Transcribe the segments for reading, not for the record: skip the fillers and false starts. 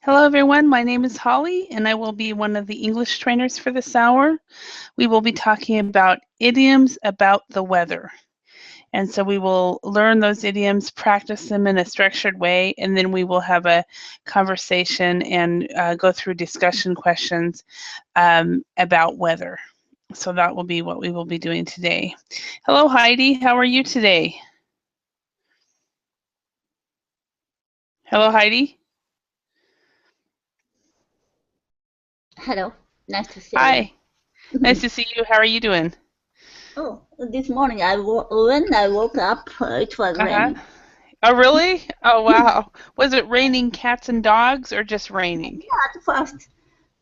Hello, everyone. My name is Holly, and I will be one of the English trainers for this hour. We will be talking about idioms about the weather. And so we will learn those idioms, practice them in a structured way, and then we will have a conversation and go through discussion questions about weather. So that will be what we will be doing today. Hello, Heidi. How are you today? Hello, Heidi. Hello, nice to see Hi. Nice you. to see you. How are you doing? Oh, this morning when I woke up, it was Uh-huh. raining. Oh, really? Oh, wow. Was it raining cats and dogs or just raining? At first,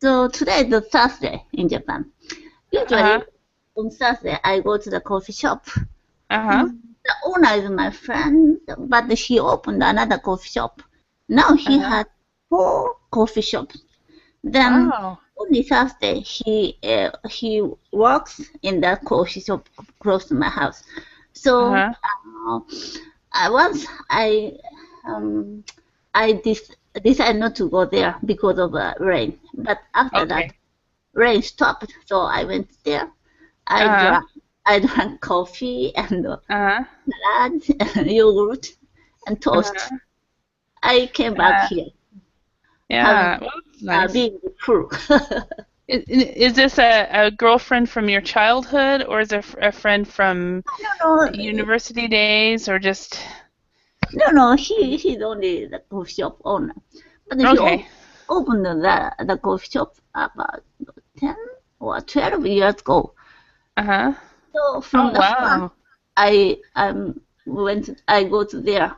so today is the Thursday in Japan. Uh-huh. Usually on Thursday I go to the coffee shop. Uh-huh. The owner is my friend, but he opened another coffee shop. Now he Uh-huh. has four coffee shops. Then Oh. only Thursday he works in that coffee shop close to my house. So Uh-huh. once um, I decided not to go there because of rain. But after that, Okay. rain stopped, so I went there. I Uh-huh. drank I drank coffee and Uh-huh. salad, and yogurt, and toast. Uh-huh. I came back Uh, here yeah. having Well, that's nice. being full. Is this a girlfriend from your childhood or is it a friend from No, university days or just no. He's only the coffee shop owner, but he okay. opened the coffee shop about 10 or 12 years ago. Uh-huh. So Oh, from the first, wow. I go to there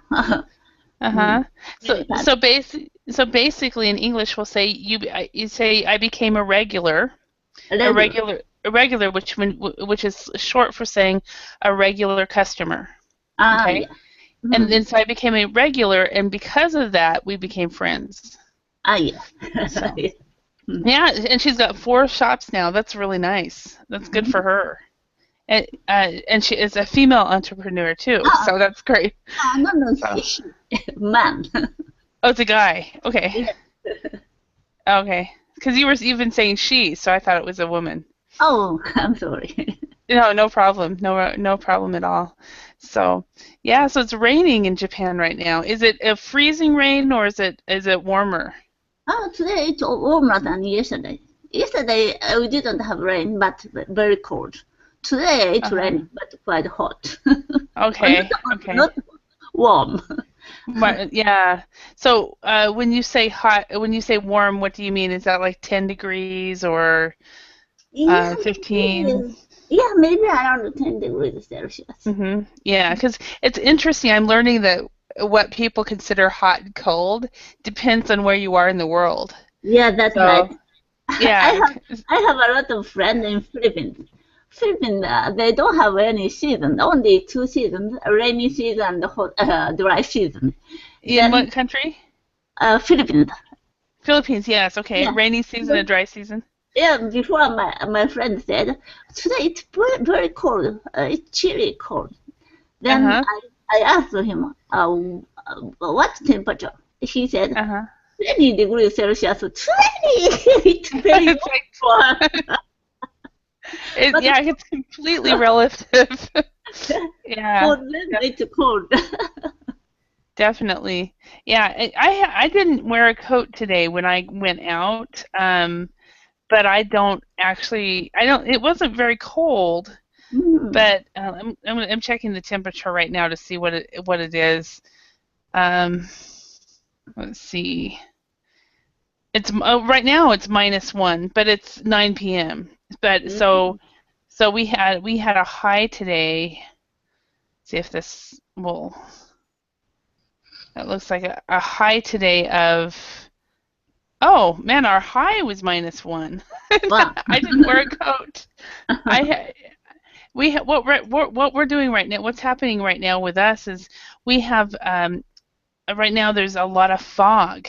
Uh-huh. So many times. so basically in English we'll say you say I became a regular. Regular. A regular, which is short for saying a regular customer. Okay, Yeah. and Mhm. then so I became a regular, and because of that, we became friends. Yeah. So Yeah. Mhm. yeah, and she's got four shops now. That's really nice. That's good for her. And she is a female entrepreneur too, Ah, so that's great. no, So man. oh, it's a guy. Okay, Yeah. okay, because you've been saying she, so I thought it was a woman. Oh, I'm sorry. No, no problem. No problem at all. So, yeah, so it's raining in Japan right now. Is it a freezing rain or is it warmer? Oh, today it's warmer than yesterday. Yesterday we didn't have rain, but very cold. Today it's Uh-huh. raining, but quite hot. Okay, okay. Not warm. Yeah. So, when you say warm, what do you mean? Is that like 10 degrees or Yeah, 15? maybe. Yeah, maybe around 10 degrees Celsius. Mm-hmm. Yeah, because it's interesting. I'm learning that what people consider hot and cold depends on where you are in the world. Yeah, that's right. So, I yeah. have I have a lot of friends in Philippines. Philippines, they don't have any season, only two seasons: rainy season and dry season. In Then what country? Philippines. Philippines, yes. Okay. Yeah. Rainy season and dry season. Yeah, before my friend said, today it's very cold. It's chilly cold. Then Uh-huh. I asked him, what temperature? He said, Uh-huh. 20 degrees Celsius. 20! It's very It's like warm. But yeah, it's completely relative. for Yeah, them, def it's cold. definitely. Yeah, I didn't wear a coat today when I went out. But I don't it wasn't very cold, Mm. but I'm checking the temperature right now to see what it is. Um, let's see. Right now it's -1, but it's 9 p.m. But so we had a high today. See if this will. It looks like a high today of. Oh man, our high was -1. Wow. I didn't wear a coat. I ha- what we're doing right now. What's happening right now with us is we have right now there's a lot of fog.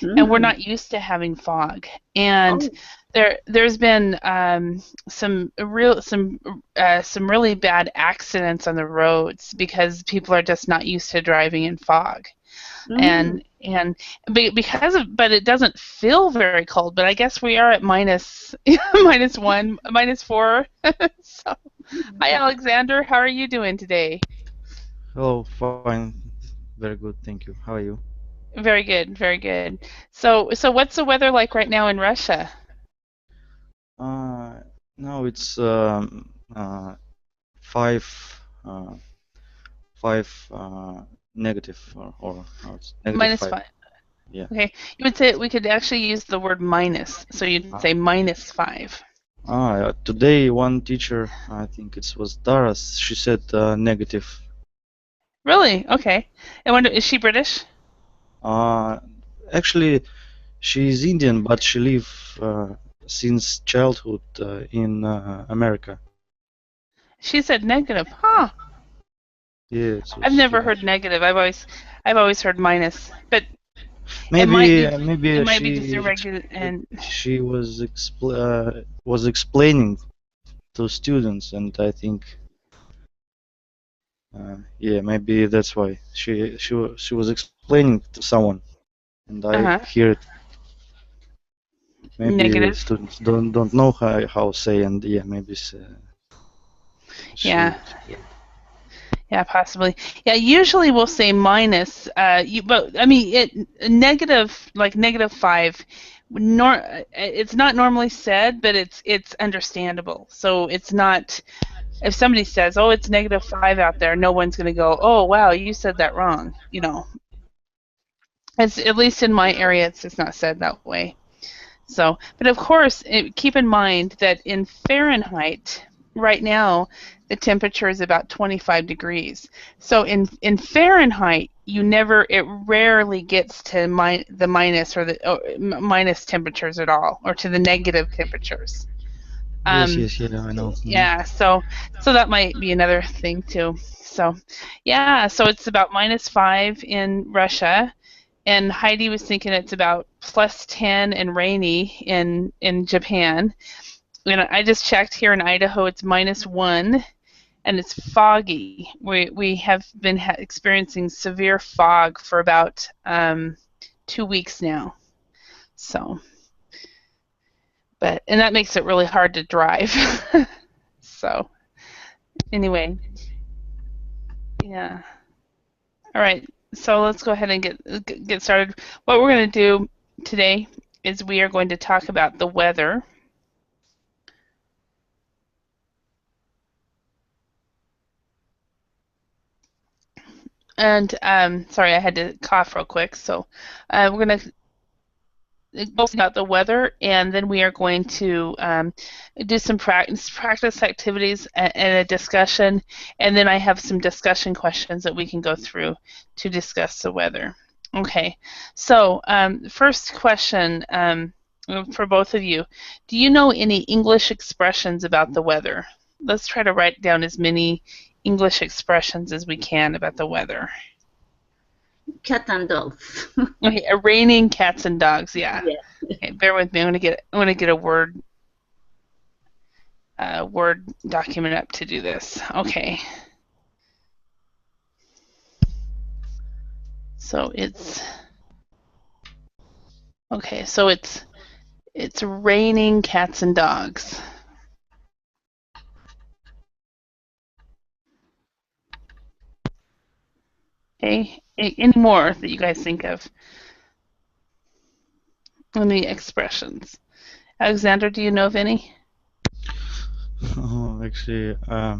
and we're Mm. not used to having fog. And Oh. there's been some really bad accidents on the roads because people are just not used to driving in fog. Mm. But it doesn't feel very cold. But I guess we are at minus minus one, minus four. So, hi Alexander, how are you doing today? Hello, fine. Very good, thank you. How are you? Very good, very good. So what's the weather like right now in Russia? Uh, Now it's five, uh, five negative, or how it's negative Minus five. five. Yeah. Okay, you would say we could actually use the word minus. So you'd Uh, say minus five. Today one teacher, I think it was Taras, she said negative. Really? Okay. I wonder, is she British? Uh, Actually, she is Indian, but she live since childhood in America. She said negative. Huh. Yeah, it I've was. never heard negative. I've always heard minus. But it might Maybe be it might be just irregular and she was explaining to students, and I think yeah, maybe that's why she was explaining to someone, and I uh-huh. hear it. Maybe Negative. students don't know how say, and yeah, maybe Yeah. she explained. Yeah, possibly. Yeah, usually we'll say minus. But I mean, negative, like negative five. It's not normally said, but it's understandable. So it's not. If somebody says, "Oh, it's negative five out there," no one's going to go, "Oh, wow, you said that wrong." It's at least in my area, it's just not said that way. So, but of course, keep in mind that in Fahrenheit, right now, the temperature is about 25 degrees. So in Fahrenheit, it rarely gets to the minus minus temperatures at all, or to the negative temperatures. Yes, Um, yes, yeah, I know. yeah, so that might be another thing too. So, yeah, so it's about minus five in Russia, and Heidi was thinking it's about plus 10 and rainy in Japan. And I just checked here in Idaho, it's minus one, and it's foggy. We have been experiencing severe fog for about 2 weeks now. So, and that makes it really hard to drive. So, anyway, yeah. All right. So let's go ahead and get started. What we're going to do today is we are going to talk about the weather. And sorry, I had to cough real quick. So we're going to go about the weather, and then we are going to do some practice activities and a discussion, and then I have some discussion questions that we can go through to discuss the weather. Okay, so first question for both of you. Do you know any English expressions about the weather? Let's try to write down as many English expressions as we can about the weather. Cat and dogs. Okay, raining cats and dogs. Yeah. Yeah. Okay, bear with me. I'm gonna get a Word document up to do this. Okay. So it's okay. So it's raining cats and dogs. Okay. Any more that you guys think of? Any expressions? Alexander, do you know of any? Oh, actually, I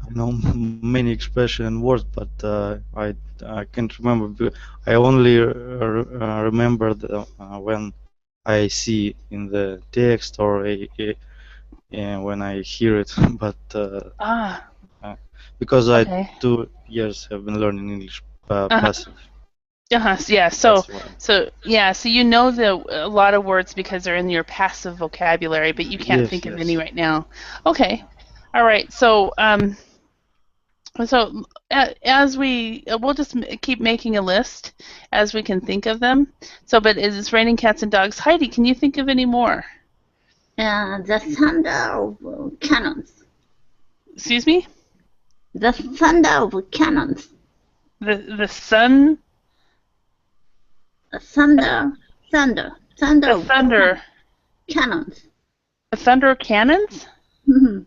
know many expression and words, but I can't remember. I only remember when I see in the text, or when I hear it. But Ah, uh, because I okay. 2 years have been learning English Uh-huh. passive, Yeah. So, that's why. so yeah. So you know a lot of words because they're in your passive vocabulary, but you can't Yes, think of any yes. right now. Okay. All right. So So as we'll just keep making a list as we can think of them. So, but it's raining cats and dogs. Heidi, can you think of any more? The thunder of cannons. Excuse me? The thunder of cannons. The sun. Thunder The of thunder. cannons. The thunder cannons? Mhm.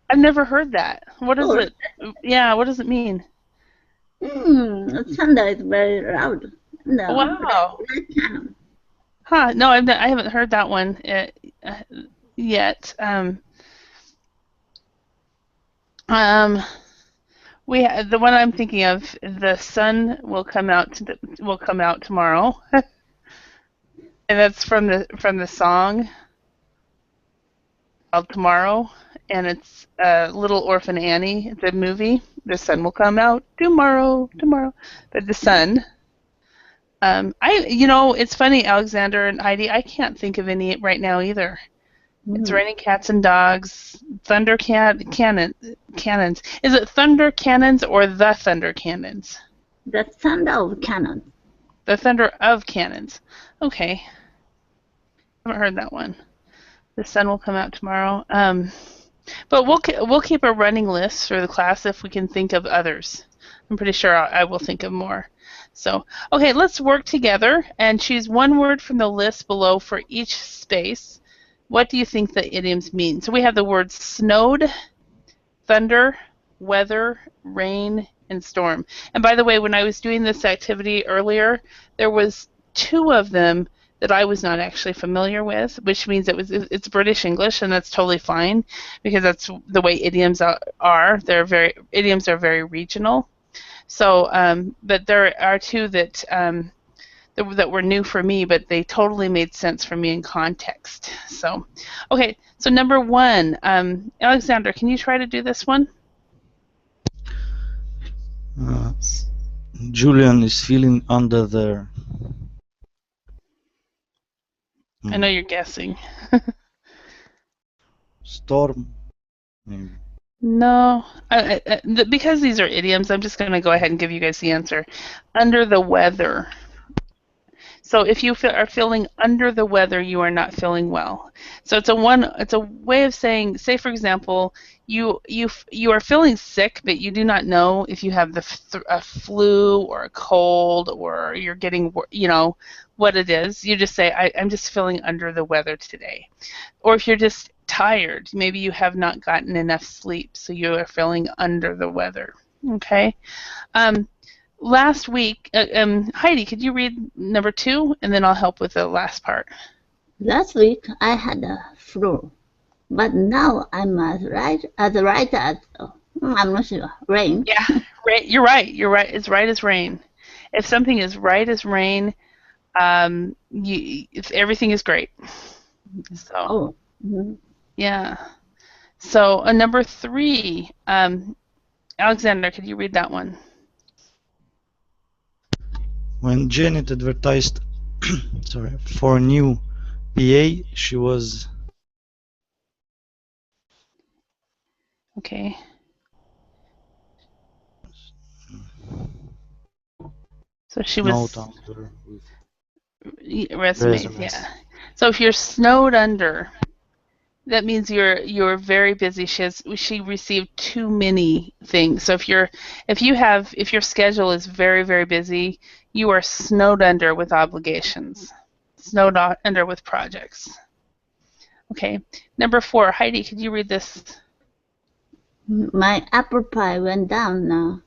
I've never heard that. What is Oh. it? Yeah, what does it mean? Thunder is very loud. No, Wow. like cannon. Huh? No, I haven't heard that one yet. The one I'm thinking of, the sun will come out tomorrow, and that's from the song called Tomorrow, and it's Little Orphan Annie, the movie. The sun will come out tomorrow, but the sun. It's funny, Alexander and Heidi, I can't think of any right now either. It's raining cats and dogs. Thunder cannons. Is it thunder cannons or the thunder cannons? The thunder of cannons. The thunder of cannons. Okay. Haven't heard that one. The sun will come out tomorrow. But we'll keep a running list for the class if we can think of others. I'm pretty sure I will think of more. So, okay, let's work together and choose one word from the list below for each space. What do you think the idioms mean? So we have the words snowed, thunder, weather, rain, and storm. And by the way, when I was doing this activity earlier, there was 2 of them that I was not actually familiar with, which means it's British English, and that's totally fine because that's the way idioms are. Idioms are very regional. So, but there are 2 that that were new for me, but they totally made sense for me in context. So, okay, so number 1, Alexander, can you try to do this one? Julian is feeling under the... I know you're guessing. Storm, maybe. No, because these are idioms, I'm just going to go ahead and give you guys the answer. Under the weather. So if you are feeling under the weather, you are not feeling well. So it's a way of saying, say for example, you are feeling sick, but you do not know if you have a flu or a cold or you're getting, what it is. You just say, I'm just feeling under the weather today. Or if you're just tired, maybe you have not gotten enough sleep, so you are feeling under the weather. Okay. Last week, Heidi, could you read number 2, and then I'll help with the last part. Last week I had a flu, but now I'm as right as I'm not sure, rain. Yeah, right. You're right. You're right. It's right as rain. If something is right as rain, if everything is great. So. Oh. Mm-hmm. Yeah. So number 3, Alexander, could you read that one? When Janet advertised for a new PA, she was... Okay. So she was... Resumes, yeah. So if you're snowed under, that means you're very busy. She received too many things. So if your schedule is very, very busy, you are snowed under with obligations, snowed under with projects. Okay, number 4, Heidi, could you read this? My apple pie went down now.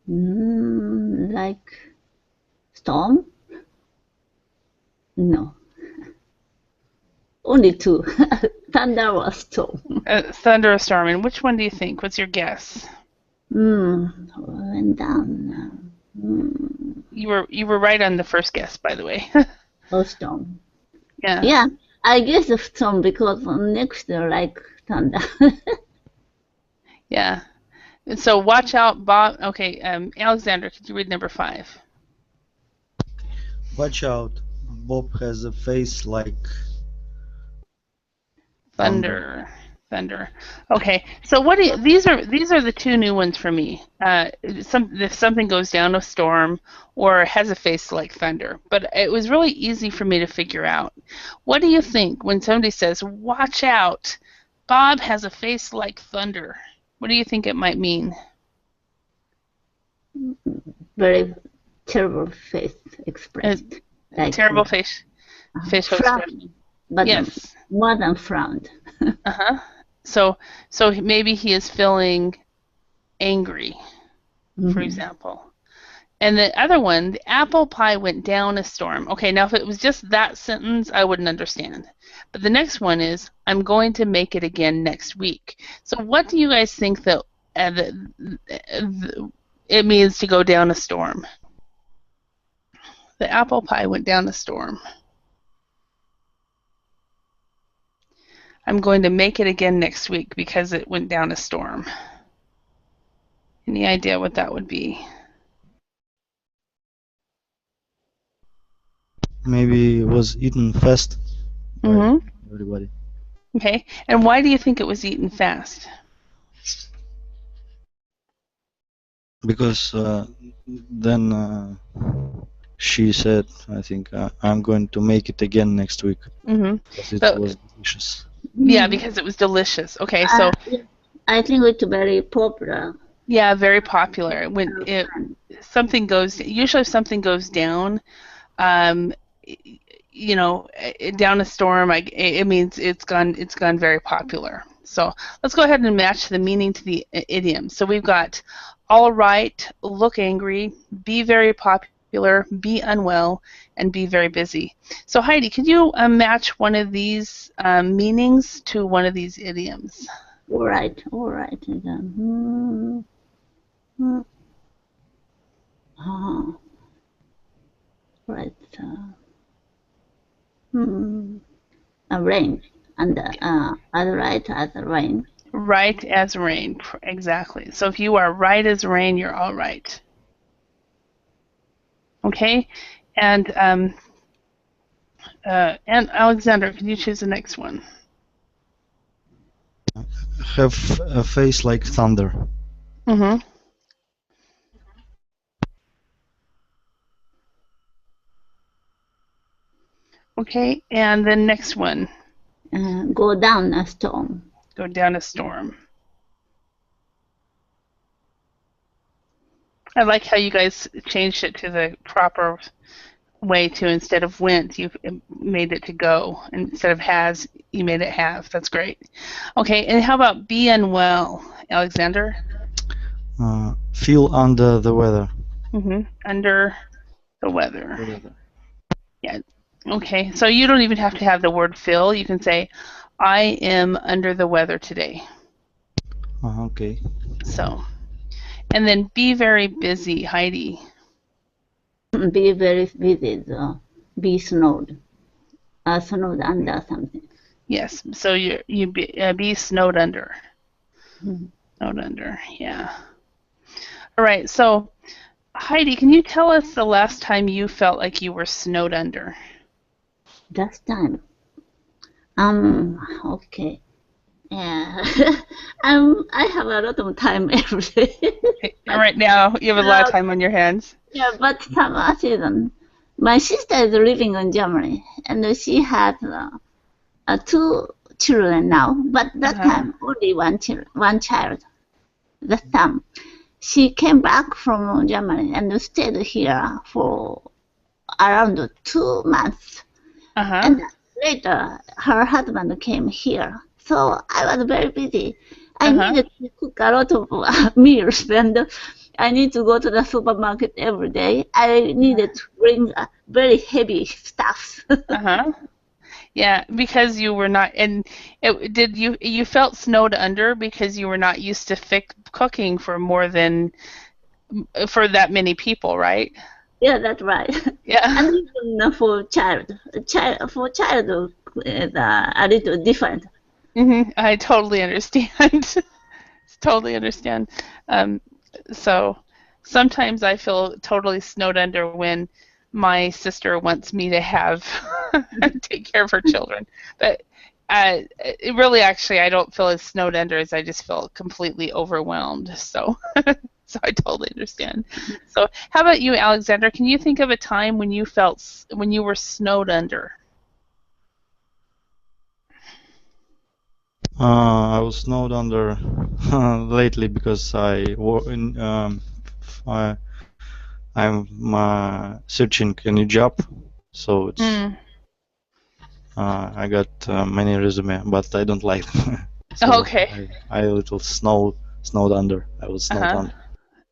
Like storm? No. Only 2. Thunder or storm. Thunder or storm. And which one do you think? What's your guess? Went down now. You were right on the first guess, by the way. Oh, storm. Yeah. Yeah, I guess the storm because next like thunder. Yeah. And so watch out, Bob. Okay, Alexander, could you read number 5? Watch out, Bob has a face like thunder. Thunder. Okay, so these are the two new ones for me. If something goes down a storm or has a face like thunder, but it was really easy for me to figure out. What do you think when somebody says, "Watch out, Bob has a face like thunder"? What do you think it might mean? Very terrible face expressed. Terrible facial expression. But Yes. more than frowned. Uh-huh. So maybe he is feeling angry, for example. And the other one, the apple pie went down a storm. Okay, now if it was just that sentence, I wouldn't understand. But the next one is, I'm going to make it again next week. So what do you guys think that it means to go down a storm? The apple pie went down a storm. I'm going to make it again next week because it went down a storm. Any idea what that would be? Maybe it was eaten fast by everybody. Okay, and why do you think it was eaten fast? Because then she said, I think, I'm going to make it again next week. Because it was delicious. Yeah, because it was delicious. Okay, so I think it's very popular. Yeah, very popular. When something goes, usually if something goes down, you know, down a storm, it means it's gone very popular. So let's go ahead and match the meaning to the idiom. So we've got all right, look angry, be very popular, be unwell, and be very busy. So Heidi, could you match one of these meanings to one of these idioms? All right. Right. Rain and as right as rain. Right as rain, exactly. So if you are right as rain, you're all right. Okay, and Alexander, can you choose the next one? Have a face like thunder. Okay, and the next one. Go down a storm. Go down a storm. I like how you guys changed it to the proper way to, instead of went, you made it to go. And instead of has, you made it have. That's great. Okay, and how about be unwell, Alexander? Feel under the weather. Under the weather. Yeah. Okay, so you don't even have to have the word feel. You can say, I am under the weather today. Okay. So, and then be very busy, Heidi. Be very busy, be snowed. Snowed under something. Yes, so you be snowed under. Snowed under, yeah. All right, so Heidi, can you tell us the last time you felt like you were snowed under? Last time. Okay. Yeah. I have a lot of time every day. Right now, you have a lot of time on your hands. Yeah, but summer season. My sister is living in Germany, and she has 2 children now. But that time, only one child. That time, she came back from Germany and stayed here for around 2 months. And later, her husband came here. So I was very busy. I needed to cook a lot of meals, and I need to go to the supermarket every day. I needed to bring very heavy stuff. Yeah, because you were not, and you felt snowed under because you were not used to cooking for that many people, right? Yeah, that's right. Yeah. And even for child is a little different. I totally understand. Totally understand. So sometimes I feel totally snowed under when my sister wants me to take care of her children. But it really, actually, I don't feel as snowed under as I just feel completely overwhelmed. So, so I totally understand. So, how about you, Alexander? Can you think of a time when you when you were snowed under? I was snowed under lately because I I'm searching a new job, so it's I got many resume, but I don't like them. So Okay. I a little snowed under. I was snowed under.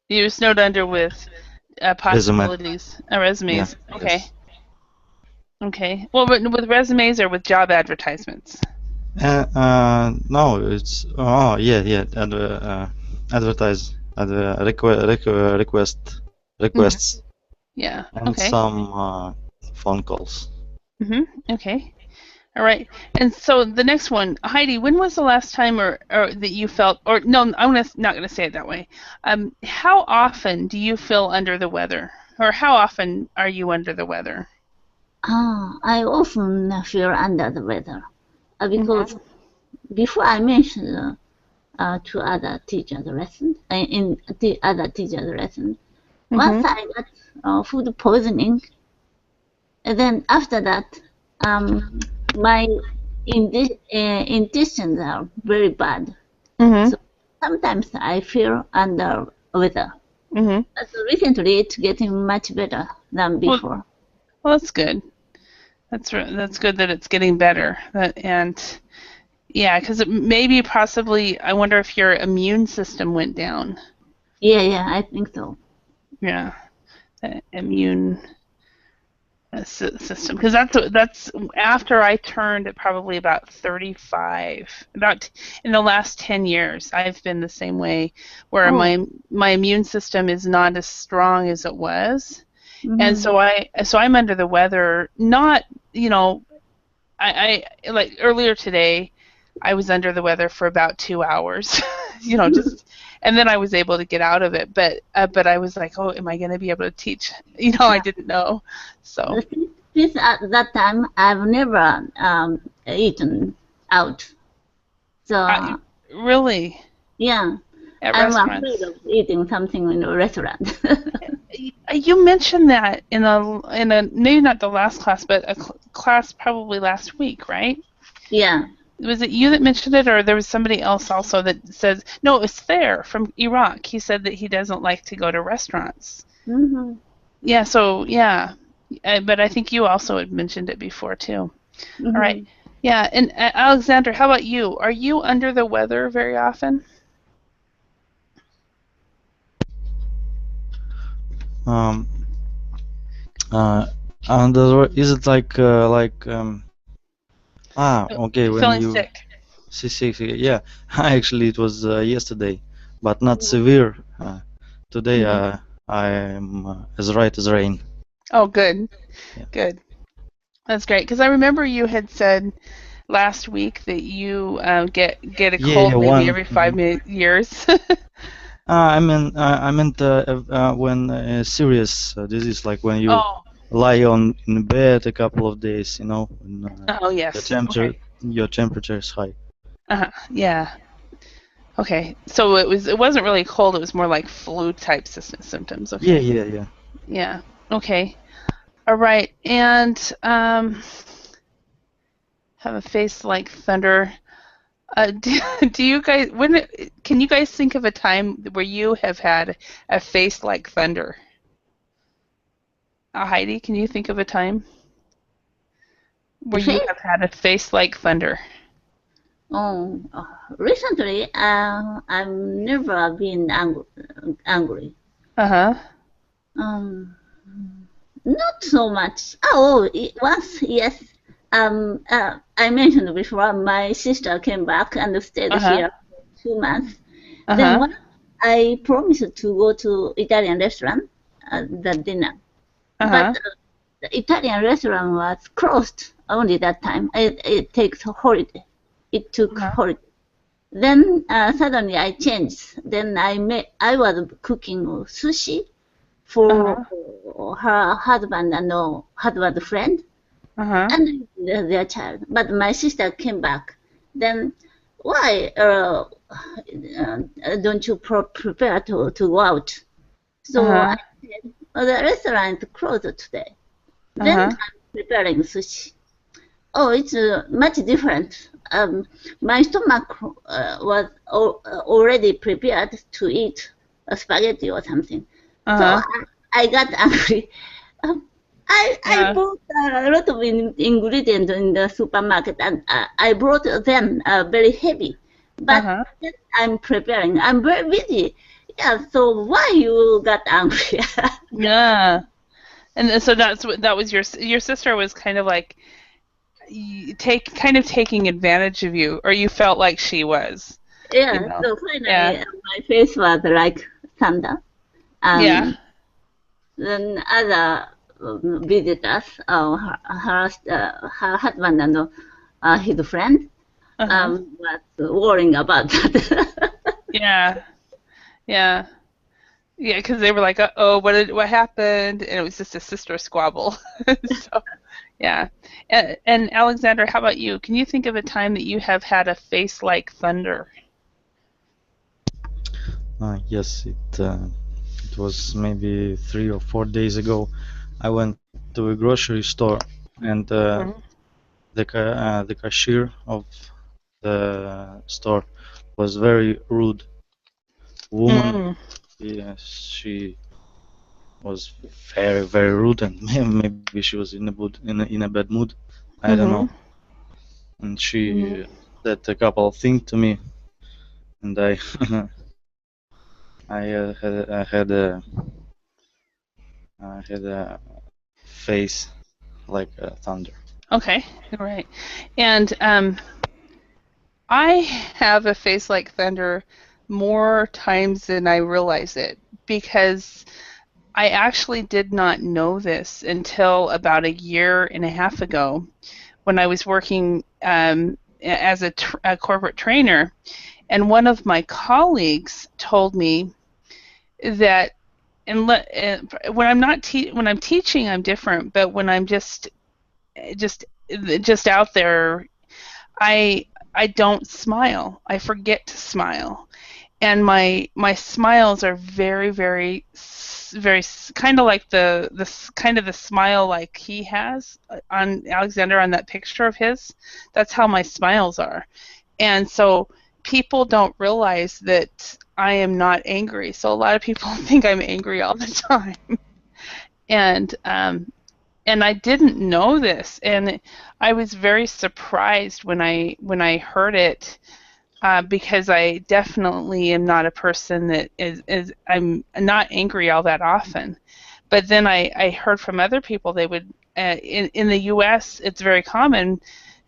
You were snowed under with Resume. possibilities, Yeah. resumes. Okay. Yes. Okay. Well, but with resumes or with job advertisements? No, it's yeah. Advertise requests Yeah. and Okay. some phone calls. Okay. All right. And so the next one, Heidi, when was the last time or that you felt, or no, not gonna say it that way. How often do you feel under the weather, or how often are you under the weather? I often feel under the weather because before I mentioned to other teachers' lesson, in the other teachers' lesson, once I got food poisoning, and then after that, my intestines are very bad. So sometimes I feel under weather. But recently, it's getting much better than before. Well, that's good. That's good that it's getting better. And yeah, because maybe possibly, I wonder if your immune system went down. Yeah, I think so. Yeah, the immune system, because that's after I turned at probably about 35. About in the last 10 years, I've been the same way, where my immune system is not as strong as it was, and so I'm under the weather. Not, I like earlier today, I was under the weather for about 2 hours, just, and then I was able to get out of it. But I was like, oh, am I going to be able to teach? I didn't know. So Since at that time, I've never eaten out. So really, yeah, at I'm restaurants. afraid of eating something in a restaurant. You mentioned that in a maybe not the last class, but a class probably last week, right? Yeah. Was it you that mentioned it, or there was somebody else also that says, no, it's Thayer from Iraq. He said that he doesn't like to go to restaurants. Yeah, so, yeah. But I think you also had mentioned it before, too. All right. Yeah, and Alexander, how about you? Are you under the weather very often? And is it like okay, when Feeling you sick. sick, yeah. Actually, it was yesterday, but not severe. Today I'm as right as rain. Oh, good. Yeah. Good. That's great, because I remember you had said last week that you get a cold maybe every 5 years. I meant when serious disease, like when you lie in bed a couple of days, when Yes. your temperature is high. Yeah. Okay. So it wasn't really cold. It was more like flu type symptoms. Okay. Yeah. Yeah. Okay. All right. And have a face like thunder. Do you guys can you guys think of a time where you have had a face like thunder? Heidi, can you think of a time where you have had a face like thunder? Recently, I've never been angry. Not so much. Once, yes. I mentioned before, my sister came back and stayed here 2 months. Then once I promised to go to Italian restaurant the dinner, but the Italian restaurant was closed only that time. It takes holiday. It took holiday. Then suddenly I changed. Then I was cooking sushi for her husband and husband friend. and their child. But my sister came back. Then why don't you prepare to go out? So I said, oh, the restaurant closed today. Then I'm preparing sushi. Oh, it's much different. My stomach was already prepared to eat a spaghetti or something. So I got angry. I bought a lot of ingredients in the supermarket, and I brought them very heavy. But I'm preparing. I'm very busy. Yeah. So why you got angry? Yeah. And so that was your sister was kind of like taking advantage of you, or you felt like she was. Yeah. You know? So finally, my face was like thunder. Yeah. Then other visitors, her husband and his friend, was worrying about that. Yeah. Yeah. Yeah, because they were like, "Uh-oh, what happened?" And it was just a sister squabble. So, yeah. And Alexander, how about you? Can you think of a time that you have had a face like thunder? Yes, it was maybe 3 or 4 days ago. I went to a grocery store, and the cashier of the store was very rude woman. Yes, she was very very rude, and maybe she was in a bad mood. I don't know. And she said a couple of things to me, and I I had a face like thunder. Okay, right. And I have a face like thunder more times than I realize it, because I actually did not know this until about a year and a half ago when I was working as a corporate trainer, and one of my colleagues told me that when I'm not when I'm teaching, I'm different, but when I'm just out there, I I don't smile. I forget to smile, and my smiles are very very kind of like the kind of the smile like he has on Alexander on that picture of his. That's how my smiles are, and so people don't realize that I am not angry. So a lot of people think I'm angry all the time, and I didn't know this, and I was very surprised when I heard it, because I definitely am not a person that is I'm not angry all that often. But then I heard from other people they would in the U.S. it's very common.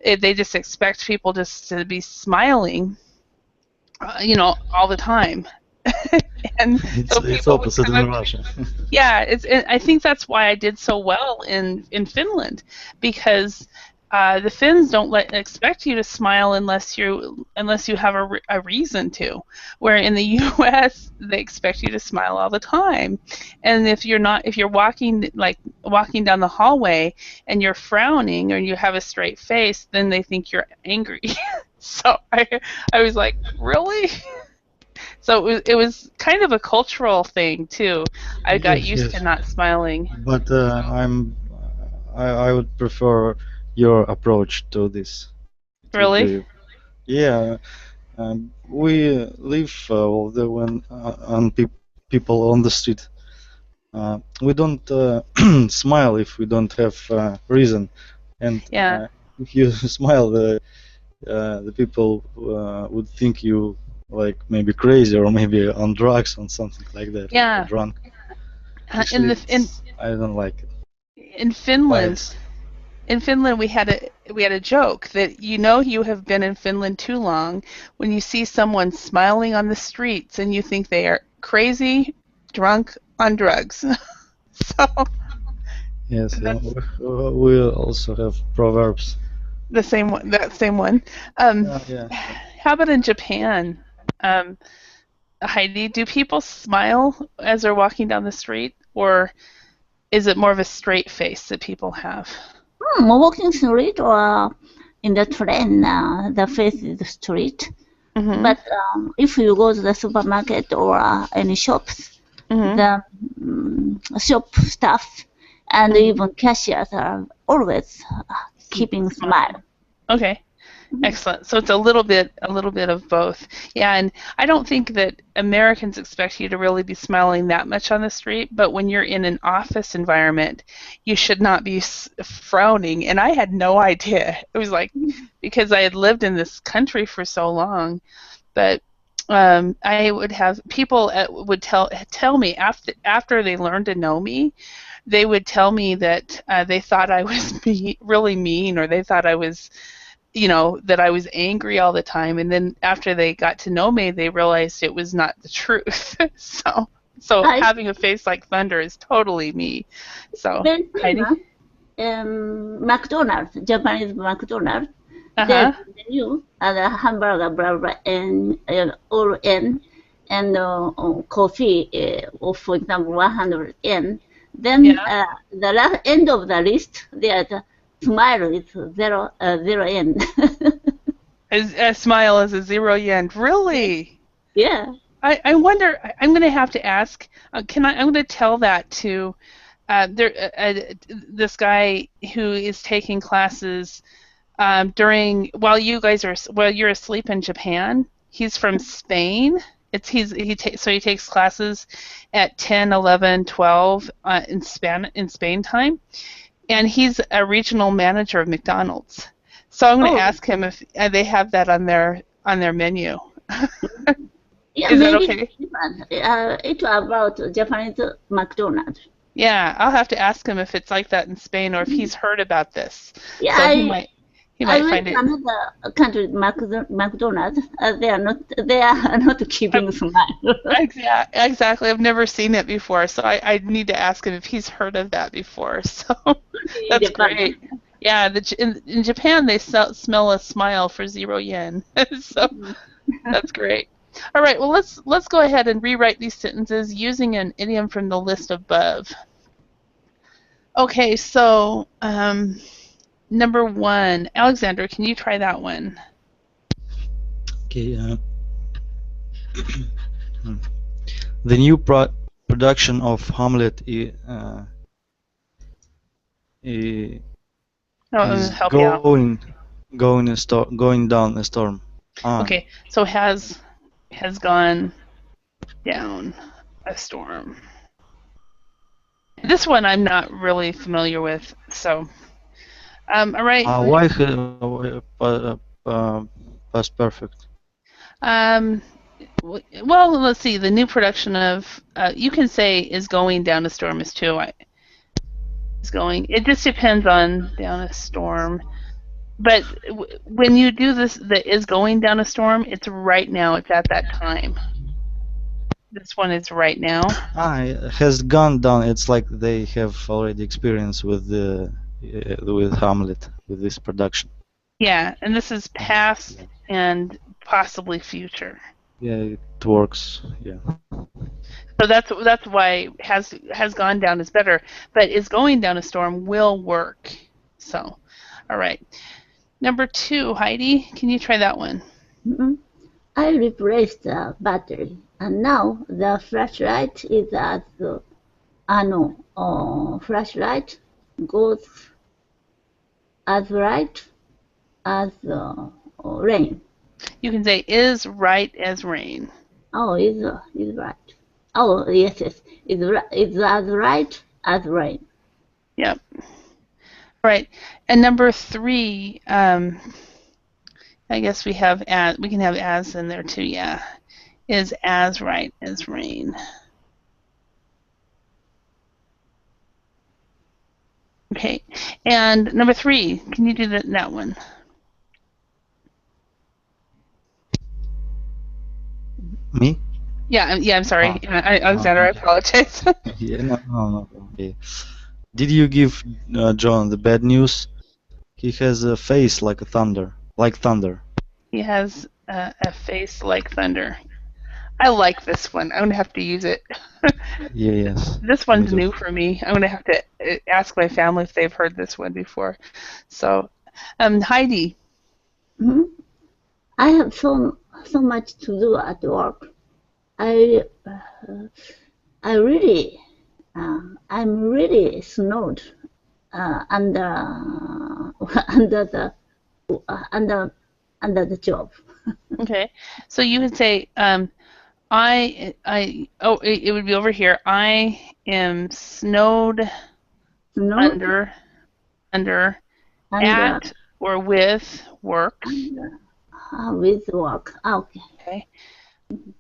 They just expect people just to be smiling, all the time. And so It's people would opposite kind in of Russia. yeah, I think that's why I did so well in Finland, because the Finns don't expect you to smile unless you have a reason to. Where in the U.S. they expect you to smile all the time, and if you're walking down the hallway and you're frowning or you have a straight face, then they think you're angry. So I was like, really? So it was kind of a cultural thing too. I got Yes, used to yes. not smiling. But I would prefer your approach to this. It would Really? be, yeah. We live when on people on the street. We don't smile if we don't have reason, and Yeah. if you smile, the people would think you like maybe crazy or maybe on drugs or something like that, or Yeah. drunk. In Actually, the I don't like it. in Why Finland, it's we had a joke that you have been in Finland too long when you see someone smiling on the streets and you think they are crazy, drunk, on drugs. So yes. that's We also have proverbs. the same one. That same one. Um, Yeah. how about in Japan? Um, Heidi, do people smile as they're walking down the street, or is it more of a straight face that people have? walking street or in the train, the face is the street. Mm-hmm. But if you go to the supermarket or any shops, Mm-hmm. the shop staff and Mhm. even cashiers are always keeping smile. Okay. Excellent. So it's a little bit of both. Yeah, and I don't think that Americans expect you to really be smiling that much on the street, but when you're in an office environment, you should not be frowning. And I had no idea. It was like because I had lived in this country for so long, but I would have people would tell me after they learned to know me, they would tell me that they thought I was really mean, or they thought I was that I was angry all the time, and then after they got to know me, they realized it was not the truth. so having a face like thunder is totally me. So Heidi? McDonald's, Japanese McDonald's, Uh-huh. the menu the hamburger, blah blah, and all yen, and coffee, for example, 100 yen. Then the end of the list, there's smile is zero yen. A smile is a 0 yen. Really? Yeah. I wonder. I'm going to have to ask. I'm going to tell that to this guy who is taking classes while you're asleep in Japan. He's from Spain. He takes classes at 10, 11, 12 in Spain time. And he's a regional manager of McDonald's. So I'm going to ask him if they have that on their menu. Yeah, is that okay? It's about Japanese McDonald's. Yeah, I'll have to ask him if it's like that in Spain or if he's heard about this. Yeah, so he might find it. Another country, McDonald's. They are not keeping smile. Exactly. I've never seen it before, so I need to ask him if he's heard of that before. So that's great. Yeah, in Japan they smell a smile for 0 yen. So that's great. All right. Well, let's go ahead and rewrite these sentences using an idiom from the list above. Okay. So. Number 1, Alexander, can you try that one? Okay. The new production of Hamlet is going down a storm. Okay, so has gone down a storm. This one I'm not really familiar with, so. All right. Why past perfect? Well, let's see. The new production of you can say is going down a storm is too. Is going. It just depends on down a storm. But when you do this, the is going down a storm, it's right now. It's at that time. This one is right now. It has gone down. It's like they have already experience with Hamlet, with this production. Yeah, and this is past and possibly future. Yeah, it works. Yeah. So that's why has gone down is better, but is going down a storm will work. So, all right. Number 2, Heidi, can you try that one? I replaced the battery, and now the flashlight is as flashlight goes as right as rain. You can say is right as rain. Oh, is right. Oh, yes. It's as right as rain. Yep. Right. And number 3, I guess we can have as in there too. Yeah, is as right as rain. Okay. And number 3, can you do that one? Me? Yeah. I'm sorry, Alexander. I apologize. Yeah. No. Okay. Did you give John the bad news? He has a face like thunder. He has a face like thunder. I like this one. I'm gonna have to use it. Yes, This me one's too. new for me. I'm gonna have to ask my family if they've heard this one before. So, Heidi. Hmm? I have so much to do at work. I I really I'm really snowed under under the under under the job. Okay. So you would say, it would be over here. I am snowed Snowed under, under, under at, or with work. under with work. Okay. Okay.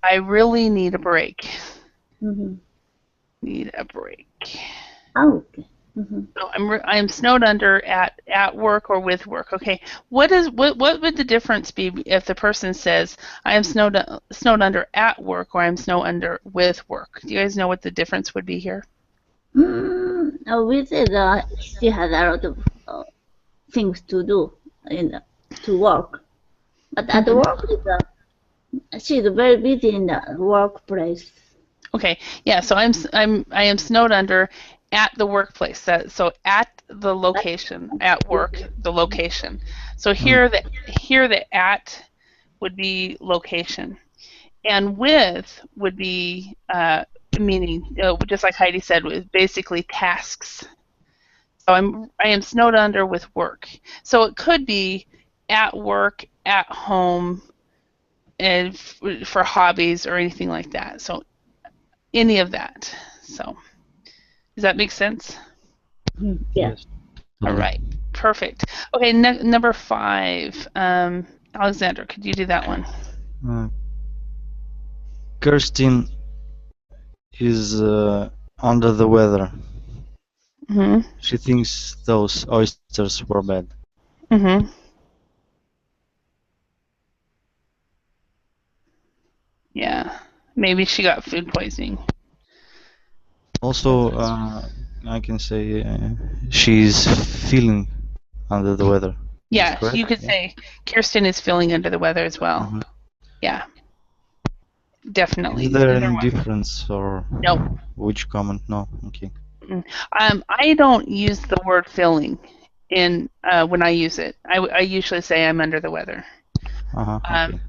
I really need a break. Mm-hmm. Need a break. Okay. Mm-hmm. So I'm snowed under at work or with work. Okay. What would the difference be if the person says I am snowed under at work or I'm snowed under with work? Do you guys know what the difference would be here? With it, she has a lot of things to do to work. But at Mhm. work, she's very busy in the workplace. Okay. Yeah. So I am snowed under at the workplace. So at the location, at work, the location. So Mm. here the at would be location, and with would be meaning just like Heidi said, was basically tasks. So I am snowed under with work. So it could be at work, at home, and for hobbies or anything like that. So any of that. So does that make sense? Yeah. Yes, All totally. right, perfect. Okay, number 5. Alexander, could you do that one? Uh, Kirsten is under the weather. Mhm. She thinks those oysters were bad. Mhm. Yeah. Maybe she got food poisoning. Also, I can say she's feeling under the weather. Is Yeah, correct? you could Yeah. say Kirsten is feeling under the weather as well. Mhm. Yeah, Is definitely. there Either any one. difference or Nope. which comment? No. Okay. Mm. I don't use the word feeling in when I use it. I usually say I'm under the weather. Okay.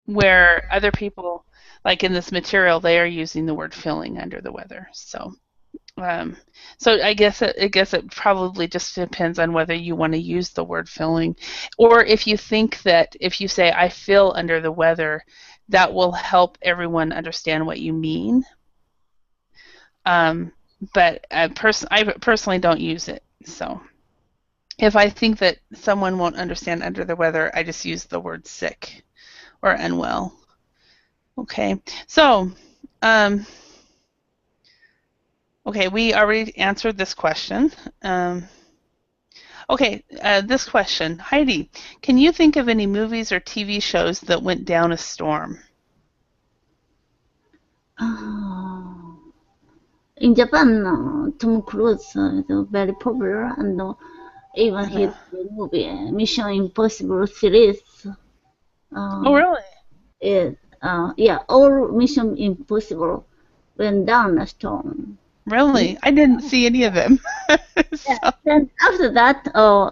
Where other people, like in this material, they are using the word feeling under the weather. Um, so I guess it probably just depends on whether you want to use the word feeling, or if you think that if you say I feel under the weather, that will help everyone understand what you mean. Um, but I personally don't use it. So if I think that someone won't understand under the weather, I just use the word sick or unwell. Okay, so okay, we already answered this question. Okay, this question, Heidi, can you think of any movies or TV shows that went down a storm? In Japan, Tom Cruise is very popular, and even his Uh-huh. movie Mission Impossible series Oh, uh, really? is yeah, all Mission Impossible went down a storm. Really? I didn't see any of them. Yeah. So, Then after that,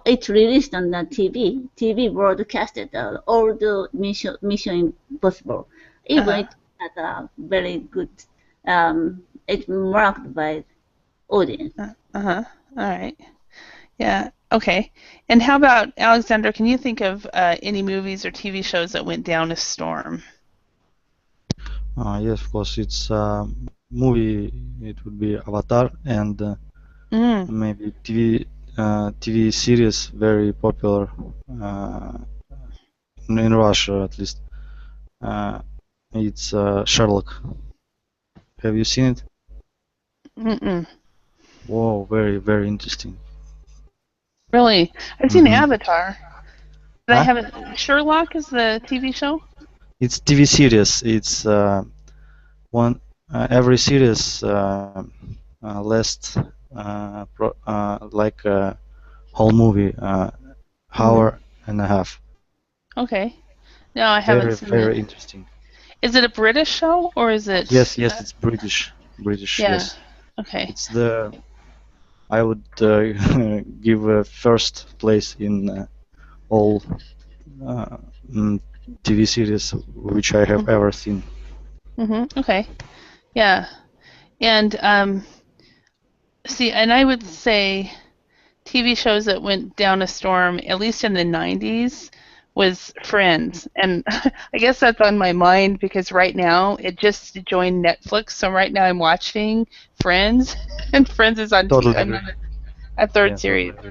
it released on the TV. TV broadcasted all the Mission Impossible. Even uh-huh. it had a very good. It marked by audience. Uh-huh. All right. Yeah. Okay. And how about Alexander? Can you think of any movies or TV shows that went down a storm? Yes, of course. It's movie. It would be Avatar and Mm, maybe TV series very popular in Russia at least. Uh, it's Sherlock. Have you seen it? mm-mm. Whoa, very interesting. Really? I've seen Mm-hmm. Avatar, but I Huh? haven't. Sherlock is the TV show? It's TV series. It's one every series lasts like a whole movie, Mm-hmm. hour and a half. Okay. No, I haven't Very seen it. very interesting. Is it a British show or is it? Yes, yes, it's British. British, Yeah. yes. Okay. It's the I would give a first place in all uh, TV series which I have ever seen. Okay. Yeah. And see, and I would say TV shows that went down a storm, at least in the 90s, was Friends. And I guess that's on my mind because right now it just joined Netflix. So right now I'm watching Friends, and Friends is on Totally I'm agree. on a third Yeah, totally series. agree.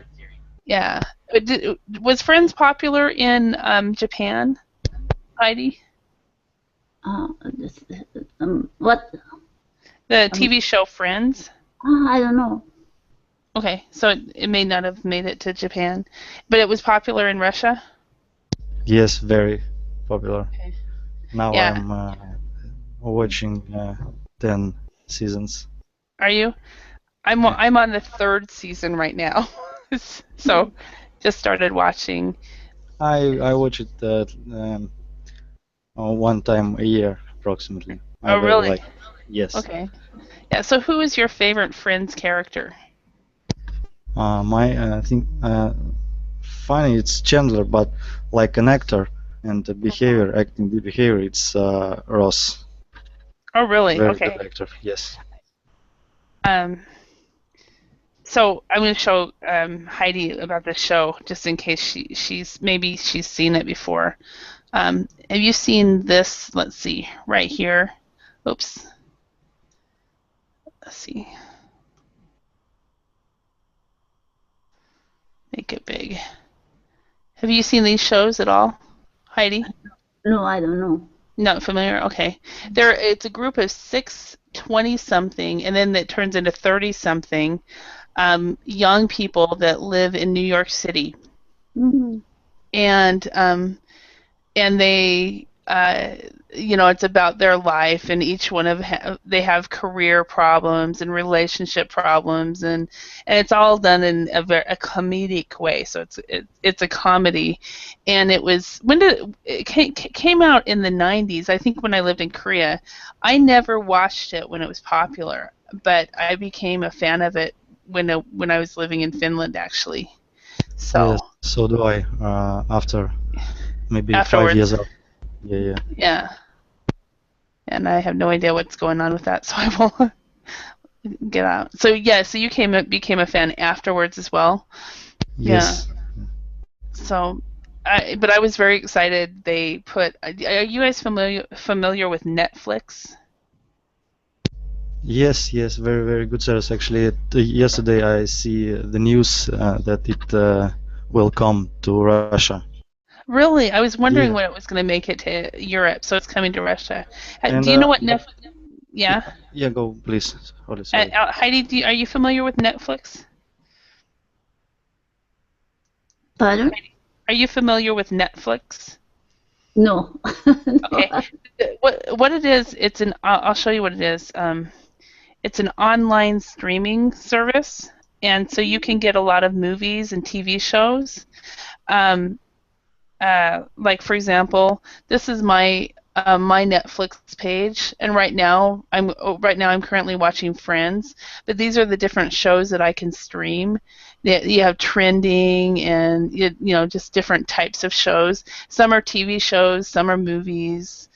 Yeah. Was Friends popular in Japan, Heidi? This, what? The TV show Friends? I don't know. Okay, so it may not have made it to Japan, but it was popular in Russia? Yes, very popular. Okay. Now Yeah. I'm watching 10 seasons. Are you? Yeah. I'm on the third season right now. So just started watching. I watch it one time a year approximately. I Oh, very really? like it. Yes. Okay. Yeah, so who is your favorite Friends character? My I think funny it's Chandler, but like an actor and the behavior, acting the behavior, it's Ross. Oh, really? Very good Okay. actor. Yes. Um, so I'm going to show Heidi about this show just in case she's seen it before. Have you seen this? Let's see, right here. Oops. Let's see. Make it big. Have you seen these shows at all, Heidi? No, I don't know. Not familiar? Okay. It's a group of 20-something, and then it turns into 30-something young people that live in New York City. Mm-hmm. And they it's about their life, and each one of they have career problems and relationship problems, and it's all done in a comedic way. So it's a comedy, and it came out in the 90s. I think when I lived in Korea. I never watched it when it was popular, but I became a fan of it when I was living in Finland, actually. Yes. So So do I. After maybe 5 years afterwards, after. Yeah, yeah. yeah. And I have no idea what's going on with that, so I will get out. So yeah, so you became a fan afterwards as well. Yeah. Yes. So, but I was very excited. They put. Are you guys familiar with Netflix? Yes, yes, very, very good service. Actually, yesterday I see the news that it will come to Russia. Really, I was wondering Yeah, when it was going to make it to Europe. So it's coming to Russia. and Do you know what but Netflix? Yeah. yeah, go please. Sorry, sorry. Heidi, are you familiar with Netflix? Pardon? Are you familiar with Netflix? No. Okay. What it is? I'll show you what it is. It's an online streaming service, and so you can get a lot of movies and TV shows. Um, like for example, this is my Netflix page, and right now I'm currently watching Friends. But these are the different shows that I can stream. You have trending, and just different types of shows. Some are TV shows, some are movies.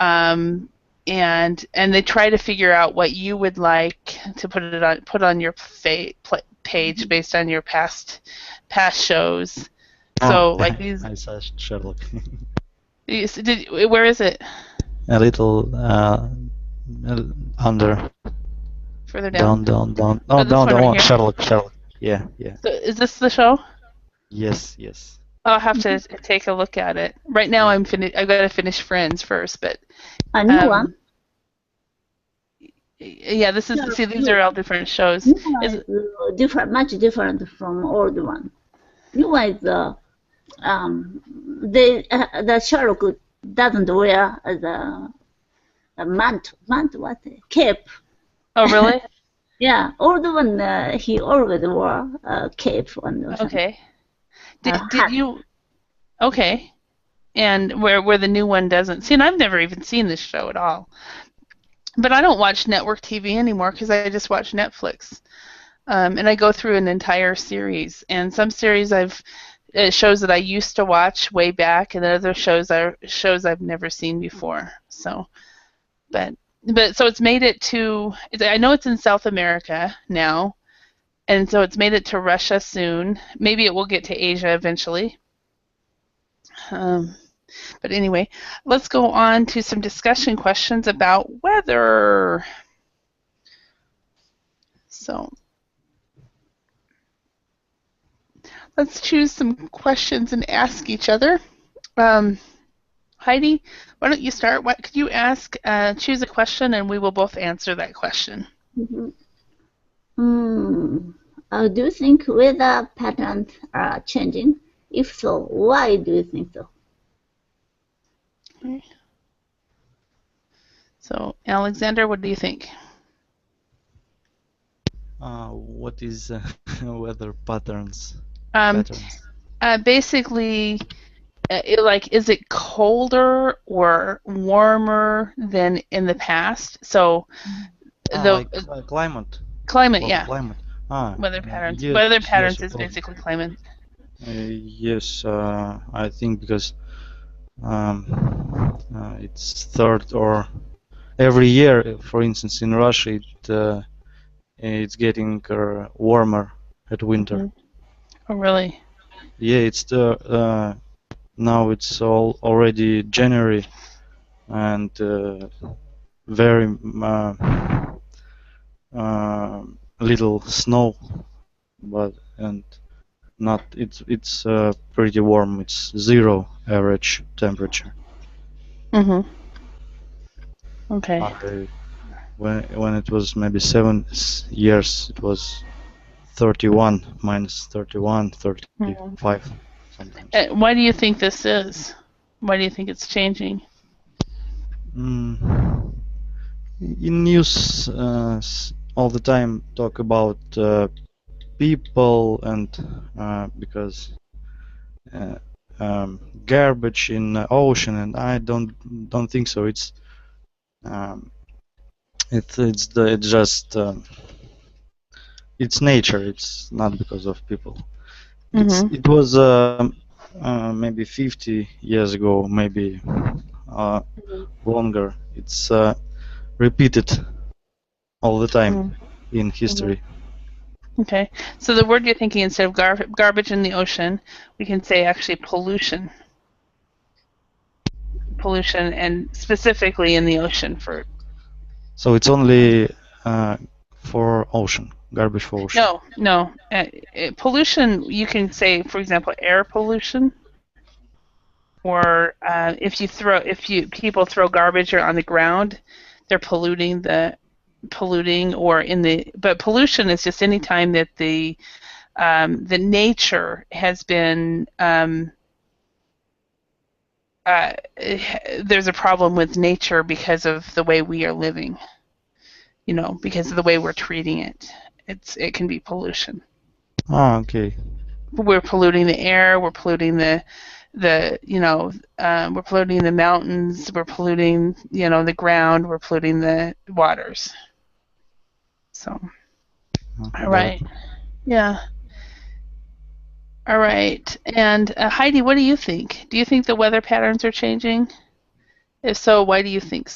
Um, and they try to figure out what you would like to put on your page based on your past shows. So like these, I saw Sherlock. where is it? A little under, Further down? down. Oh, No, this down, one down right one. here. Sherlock, Sherlock. Yeah, yeah. So is this the show? Yes, yes. I'll have to take a look at it. Right now Yeah. I've got to finish Friends first, but A new one? yeah, these are all different shows. New one Is is different, much different from old one. New one is the Sherlock doesn't wear the mantle, what cape. Oh, really? Yeah, old one he always wore a cape and Okay. a Did hat. you? Okay. and where the new one doesn't. See, and I've never even seen this show at all. But I don't watch network TV anymore because I just watch Netflix. And I go through an entire series. And some series shows that I used to watch way back, and then other shows are shows I've never seen before. So, but so it's made it to. I know it's in South America now, and so it's made it to Russia soon. Maybe it will get to Asia eventually. But anyway, let's go on to some discussion questions about weather. So let's choose some questions and ask each other. Heidi, why don't you start? What could you ask? Choose a question, and we will both answer that question. Do you think weather patterns are changing? If so, why do you think so? Okay. So, Alexander, what do you think? What is weather patterns? Basically, is it colder or warmer than in the past? So, like climate. Climate, yeah. Climate. Weather patterns. Yes, Weather patterns yes, is basically climate. Yes, I think because it's third or every year. For instance, in Russia, it's getting warmer at winter. Mm-hmm. Oh, really? Yeah, it's now it's already January, and very little snow, but not it's pretty warm. It's 0 average temperature. Mm-hmm. Okay. When it was maybe 7 years, it was 31, minus 31, 35 sometimes. Why do you think this is? Why do you think it's changing? In news, all the time talk about people and because garbage in the ocean, and I don't think so. It's just it's nature. It's not because of people. It was maybe 50 years ago, maybe longer. It's repeated all the time in history. Okay, so the word you're thinking, instead of garbage in the ocean, we can say actually pollution. Pollution, and specifically in the ocean for. So it's only for ocean, garbage for ocean. No. Pollution, you can say, for example, air pollution, or if people throw garbage on the ground, they're polluting or in the. But pollution is just any time that the nature has been there's a problem with nature because of the way we are living. Because of the way we're treating it. It can be pollution. Okay. We're polluting the air. We're polluting we're polluting the mountains. We're polluting, the ground. We're polluting the waters. So, all right. Yeah. All right. And Heidi, what do you think? Do you think the weather patterns are changing? If so, why do you think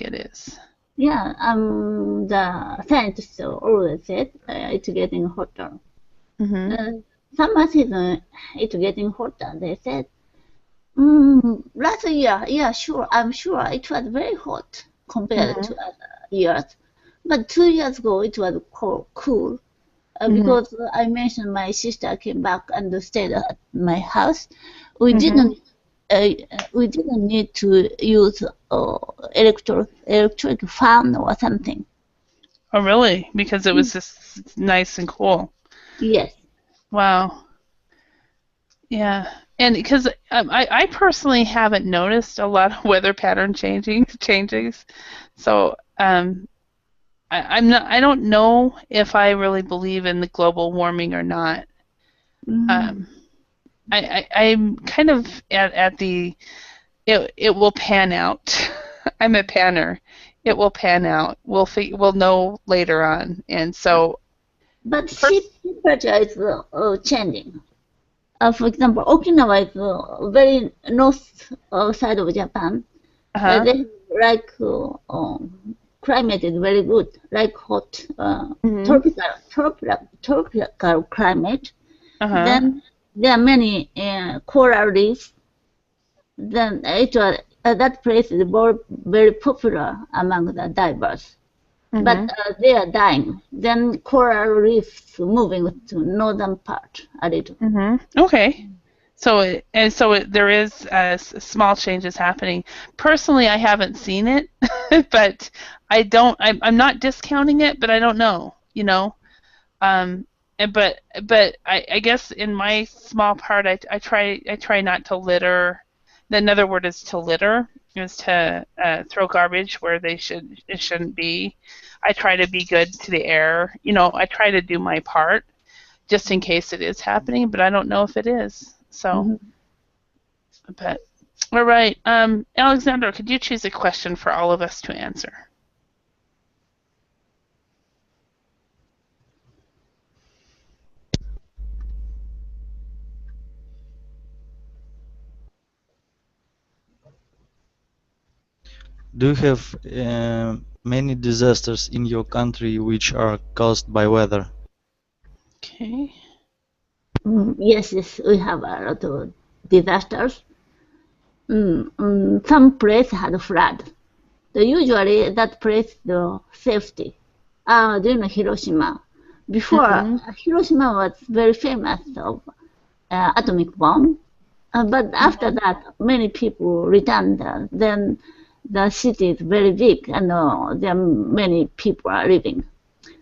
it is? Yeah, the scientists always said it's getting hotter. Summer season, it's getting hotter. They said, last year, yeah, sure, I'm sure it was very hot compared to other years. But 2 years ago, it was cool. Because I mentioned my sister came back and stayed at my house. We didn't need to use electric fan or something. Oh, really? Because it was just nice and cool. Yes. Wow. Yeah, and because I personally haven't noticed a lot of weather pattern changes, so I don't know if I really believe in the global warming or not. I'm kind of at the it will pan out. I'm a panner. It will pan out. We'll know later on. And so But sea temperature is changing. For example, Okinawa is very north side of Japan. uh-huh. They like climate is very good, like hot tropical climate. Uh-huh. Then there are many coral reefs. Then that place is very popular among the divers. But they are dying. Then coral reefs moving to northern part a little. Okay. So there is small changes happening. Personally, I haven't seen it, but I'm not discounting it, but I don't know. But I guess in my small part, I try not to litter. Another word is to litter, is to throw garbage where it shouldn't be. I try to be good to the air. I try to do my part just in case it is happening, but I don't know if it is. So, but all right, Alexander, could you choose a question for all of us to answer? Do you have many disasters in your country which are caused by weather? Okay. Yes, we have a lot of disasters. Some place had flood. Usually that place the safety. During Hiroshima, before Hiroshima was very famous of atomic bomb, but after that many people returned. Then the city is very big, and there are many people are living.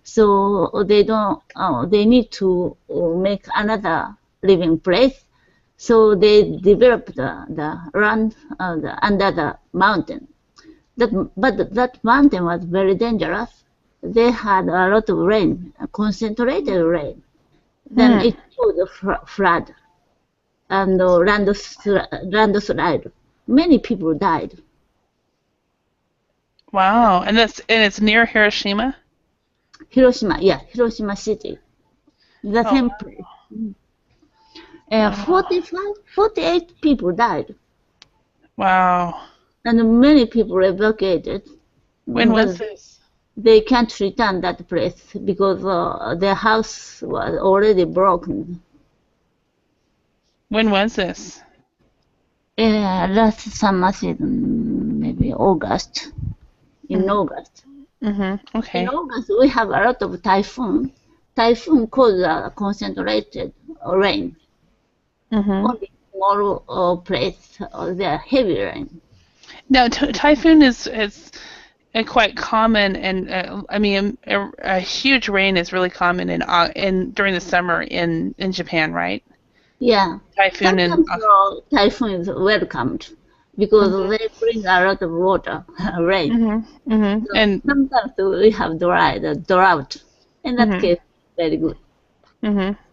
So they don't. They need to make another living place. So they developed the land under the mountain. But that mountain was very dangerous. They had a lot of rain, concentrated rain. Then it caused flood and landslide. Many people died. Wow, and it's near Hiroshima? Hiroshima, yeah, Hiroshima city. The same place. 48 people died. Wow. And many people evacuated. When was this? They can't return that place because their house was already broken. When was this? Last summer season, maybe August. In August. Okay. In August, we have a lot of typhoon. Typhoon causes concentrated rain. Only small place, there heavy rain. Now, typhoon is quite common, and I mean, a huge rain is really common in during the summer in Japan, right? Yeah. Typhoon Sometimes typhoon is welcomed because they bring a lot of water, rain. So and sometimes we have drought. In that case, very good.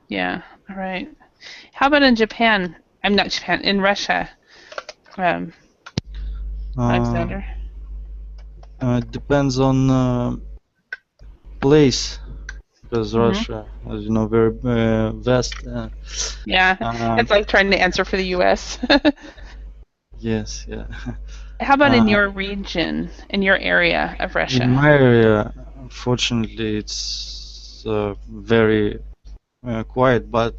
yeah, all right. How about in Japan? I'm not Japan, in Russia, Alexander. It depends on place, because Russia, as you know, very vast. Yeah, it's like trying to answer for the U.S. Yes, yeah. How about in your region, in your area of Russia? In my area, unfortunately, it's very quiet, but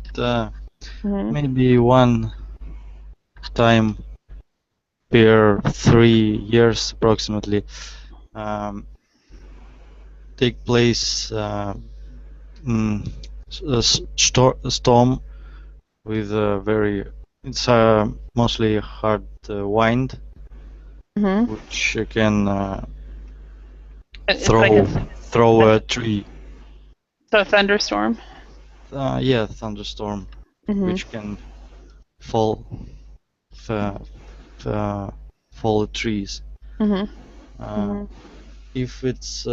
maybe one time per 3 years approximately take place a storm with a very, it's mostly hard wind, which can throw a tree. So a thunderstorm? Yeah, thunderstorm, which can fall trees. If it's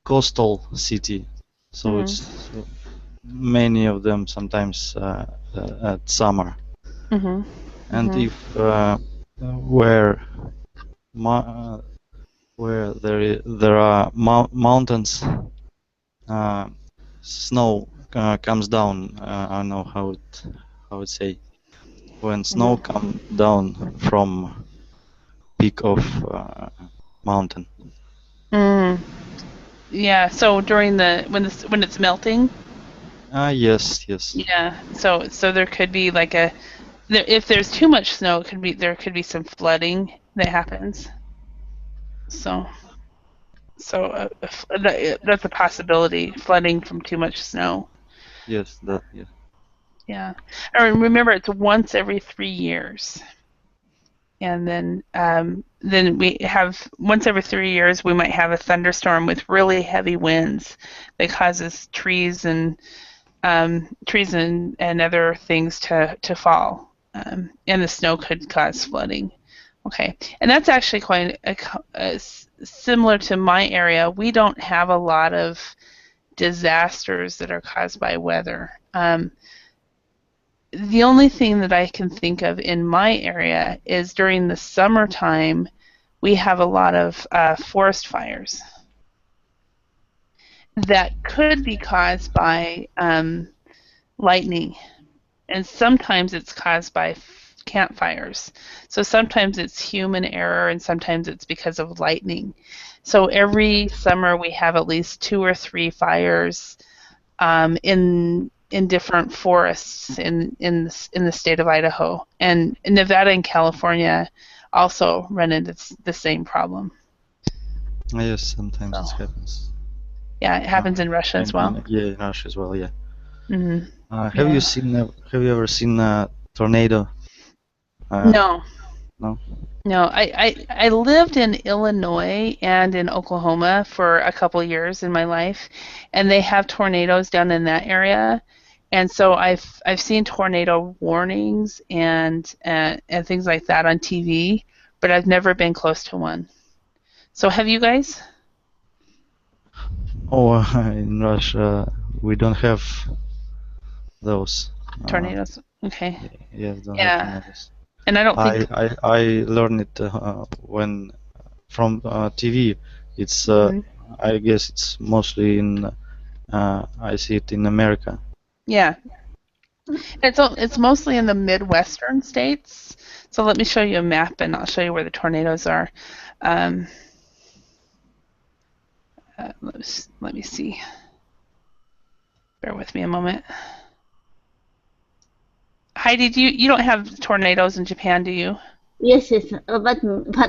coastal city, so it's many of them sometimes at summer. Mhm. And Mhm. if where where there are mountains, snow comes down. I don't know how it say, when snow Mhm. come down from peak of mountain. Mm. Yeah. So during the when it's melting. Yes, yes, Yeah. So there could be like if there's too much snow, there could be some flooding that happens. So that's a possibility, flooding from too much snow. yes, that, yeah. Yeah. And remember, it's once every 3 years. And then we have once every 3 years we might have a thunderstorm with really heavy winds that causes trees and other things to fall, and the snow could cause flooding. Okay, and that's actually quite similar to my area. We don't have a lot of disasters that are caused by weather. The only thing that I can think of in my area is during the summertime, we have a lot of forest fires that could be caused by lightning, and sometimes it's caused by campfires. So sometimes it's human error, and sometimes it's because of lightning. So every summer we have at least 2 or 3 fires in different forests in the state of Idaho, and Nevada and California also run into the same problem. Yes, sometimes So it happens. yeah, it happens in Russia as well. Yeah, in Russia as well. Yeah. Hmm. Have you Yeah. seen? Have you ever seen a tornado? Uh, No, no. no. I lived in Illinois and in Oklahoma for a couple years in my life, and they have tornadoes down in that area. And so I've seen tornado warnings and things like that on TV, but I've never been close to one. So have you guys? Oh, in Russia we don't have those. Uh, Tornadoes? Okay. yes, don't have Yeah. tornadoes. And I don't think. I learned it when from TV. It's Mhm. I guess it's mostly in I see it in America. Yeah. It's mostly in the Midwestern states. So let me show you a map and I'll show you where the tornadoes are. Um, let me see. Bear with me a moment. Heidi, you don't have tornadoes in Japan, do you? Yes, yes, but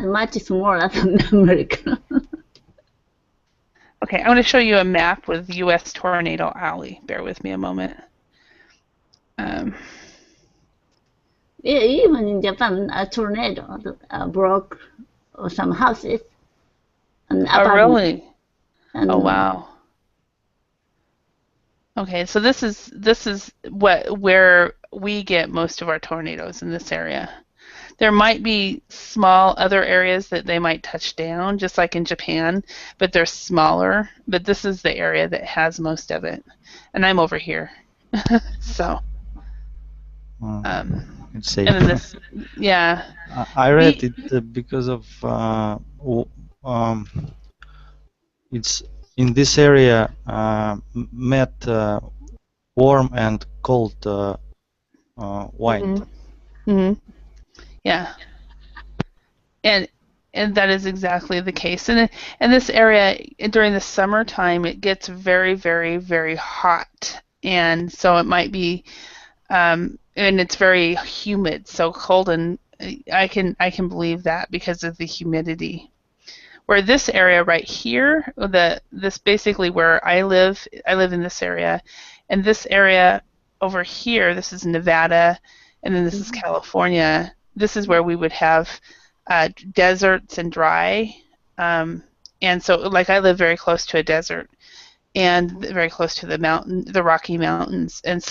much smaller than America. Okay, I'm going to show you a map with U.S. Tornado Alley. Bear with me a moment. Um, Yeah, even in Japan, a tornado broke some houses and oh, apartments. really? Oh, And wow. Okay, so this is where we get most of our tornadoes in this area. There might be small other areas that they might touch down, just like in Japan, but they're smaller. But this is the area that has most of it, and I'm over here. So, Uh, um, it's safe. and then this, yeah. I read We, it because of it's in this area met warm and cold wind. mhm, mhm, yeah, and and that is exactly the case. And this area during the summertime, it gets very, very, very hot, and so it might be and it's very humid, so cold, and I can believe that because of the humidity. Where this area right here, this basically where I live in this area, and this area over here, this is Nevada, and then this is California. This is where we would have deserts and dry, um, and so like I live very close to a desert and very close to the Rocky Mountains, and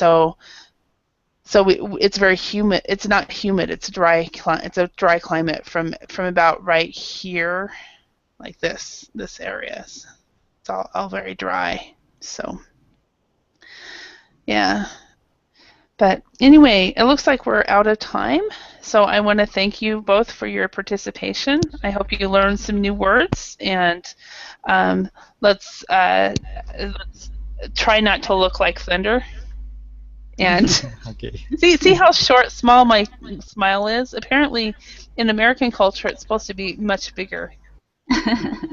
it's very humid. It's not humid. It's dry. It's a dry climate from about right here, like this area. It's all very dry. So Yeah. But anyway, it looks like we're out of time. So I want to thank you both for your participation. I hope you learned some new words, and um, let's try not to look like thunder. And Okay. see how small my smile is. Apparently, in American culture, it's supposed to be much bigger. I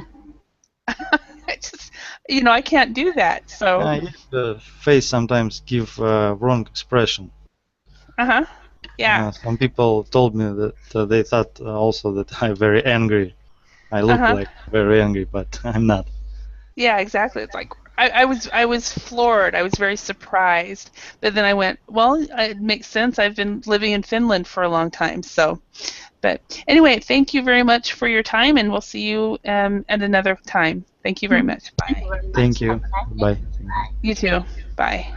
just, I can't do that. So. Yeah, the face sometimes give wrong expression. Uh-huh. Yeah. Some people told me that they thought also that I'm very angry. I look Uh-huh. like very angry, but I'm not. Yeah, exactly. It's like I was floored. I was very surprised. But then I went, well, it makes sense. I've been living in Finland for a long time. So, but anyway, thank you very much for your time, and we'll see you at another time. Thank you very much. Thank you Bye. very much. Thank you. Have a nice day. Bye. Bye. You too. Bye.